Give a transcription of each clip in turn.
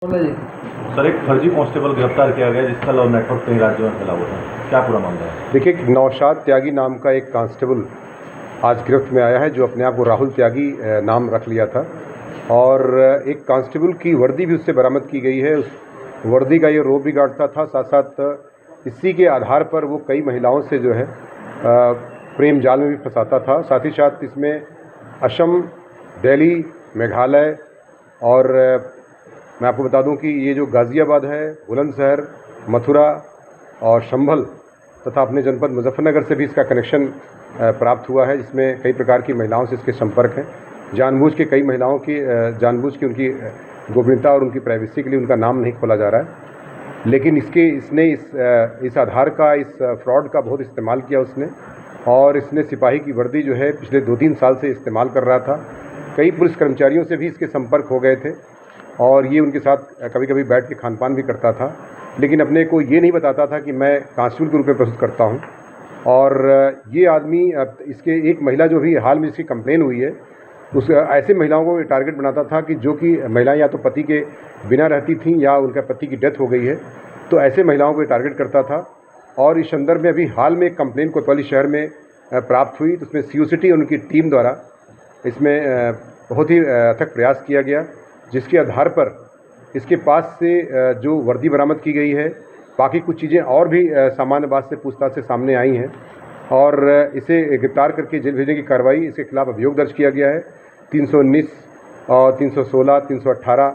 Sir, एक फर्जी constable गिरफ्तार किया गया जिसका लव नेटवर्क कई राज्यों में फैला हुआ था, क्या पूरा मामला है? देखिए, नौशाद त्यागी नाम का एक कांस्टेबल आज गिरफ्त में आया है जो अपने आप को राहुल त्यागी नाम रख लिया था और एक कांस्टेबल की वर्दी भी उससे बरामद की गई है। उस वर्दी का ये रोब भी गाड़ता था, साथ साथ इसी के आधार पर वो कई महिलाओं से जो है प्रेम जाल में भी फंसाता था। साथ ही साथ इसमें असम, दिल्ली, मेघालय और मैं आपको बता दूं कि ये जो गाज़ियाबाद है, बुलंदशहर, मथुरा और संभल तथा अपने जनपद मुजफ्फरनगर से भी इसका कनेक्शन प्राप्त हुआ है, जिसमें कई प्रकार की महिलाओं से इसके संपर्क हैं। जानबूझ के कई महिलाओं की उनकी गोपनीयता और उनकी प्राइवेसी के लिए उनका नाम नहीं खोला जा रहा है, लेकिन इसने इस आधार का, इस फ्रॉड का बहुत इस्तेमाल किया उसने। और इसने सिपाही की वर्दी जो है पिछले 2-3 साल से इस्तेमाल कर रहा था। कई पुलिस कर्मचारियों से भी इसके संपर्क हो गए थे और ये उनके साथ कभी कभी बैठ के खान-पान भी करता था, लेकिन अपने को ये नहीं बताता था कि मैं कांस्टेबल के रूप में प्रस्तुत करता हूँ। और ये आदमी इसके एक महिला जो भी हाल में इसकी कंप्लेन हुई है, उस ऐसे महिलाओं को टारगेट बनाता था कि जो कि महिलाएं या तो पति के बिना रहती थीं या उनका पति की डेथ हो गई है, तो ऐसे महिलाओं को टारगेट करता था। और इस संदर्भ में अभी हाल में एक कंप्लेन कोतवाली शहर में प्राप्त हुई, तो उसमें COCT और उनकी टीम द्वारा इसमें बहुत ही अथक प्रयास किया गया, जिसके आधार पर इसके पास से जो वर्दी बरामद की गई है, बाकी कुछ चीज़ें और भी सामान्य बात से पूछताछ से सामने आई हैं और इसे गिरफ्तार करके जेल भेजने की कार्रवाई, इसके खिलाफ अभियोग दर्ज किया गया है 319 और 316, 318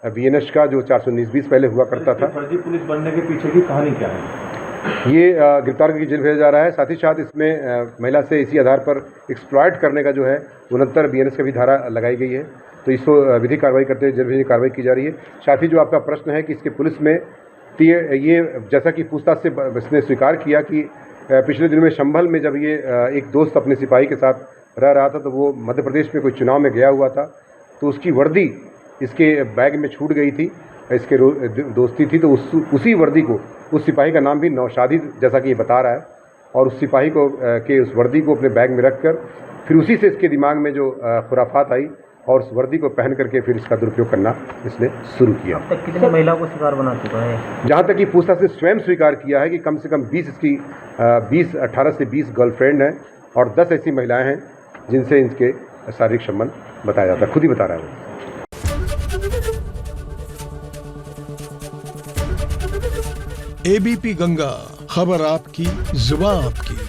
BNS का, जो 419-20 पहले हुआ करता था। फर्जी पुलिस बनने के पीछे की कहानी क्या है? ये गिरफ्तार करके जेल भेजा जा रहा है। साथ ही साथ इसमें महिला से इसी आधार पर एक्सप्लॉयट करने का जो है 69 BNS का भी धारा लगाई गई है, तो इसको विधिक कार्रवाई करते हुए जेल भेजने की कार्रवाई की जा रही है। साथ ही जो आपका प्रश्न है कि इसके पुलिस में ये जैसा कि पूछताछ से इसने स्वीकार किया कि पिछले दिनों में संभल में जब ये एक दोस्त अपने सिपाही के साथ रह रहा था, तो वो मध्य प्रदेश में कोई चुनाव में गया हुआ था, तो उसकी वर्दी इसके बैग में छूट गई थी, इसके दोस्ती थी, तो उसी वर्दी को, उस सिपाही का नाम भी नौशादी जैसा कि ये बता रहा है, और उस सिपाही को के उस वर्दी को अपने बैग में रखकर फिर उसी से इसके दिमाग में जो खुराफात आई और उस वर्दी को पहन करके फिर इसका दुरुपयोग करना इसने शुरू किया। अब तक कितनी महिलाओं को शिकार बना चुका है? जहाँ तक कि पूछताछ से स्वयं स्वीकार किया है कि कम से कम 18 से 20 गर्लफ्रेंड हैं और 10 ऐसी महिलाएं हैं जिनसे इनके शारीरिक संबंध बताया जाता है, खुद ही बता रहा है वो। ABP गंगा, खबर आपकी, जुबान आपकी।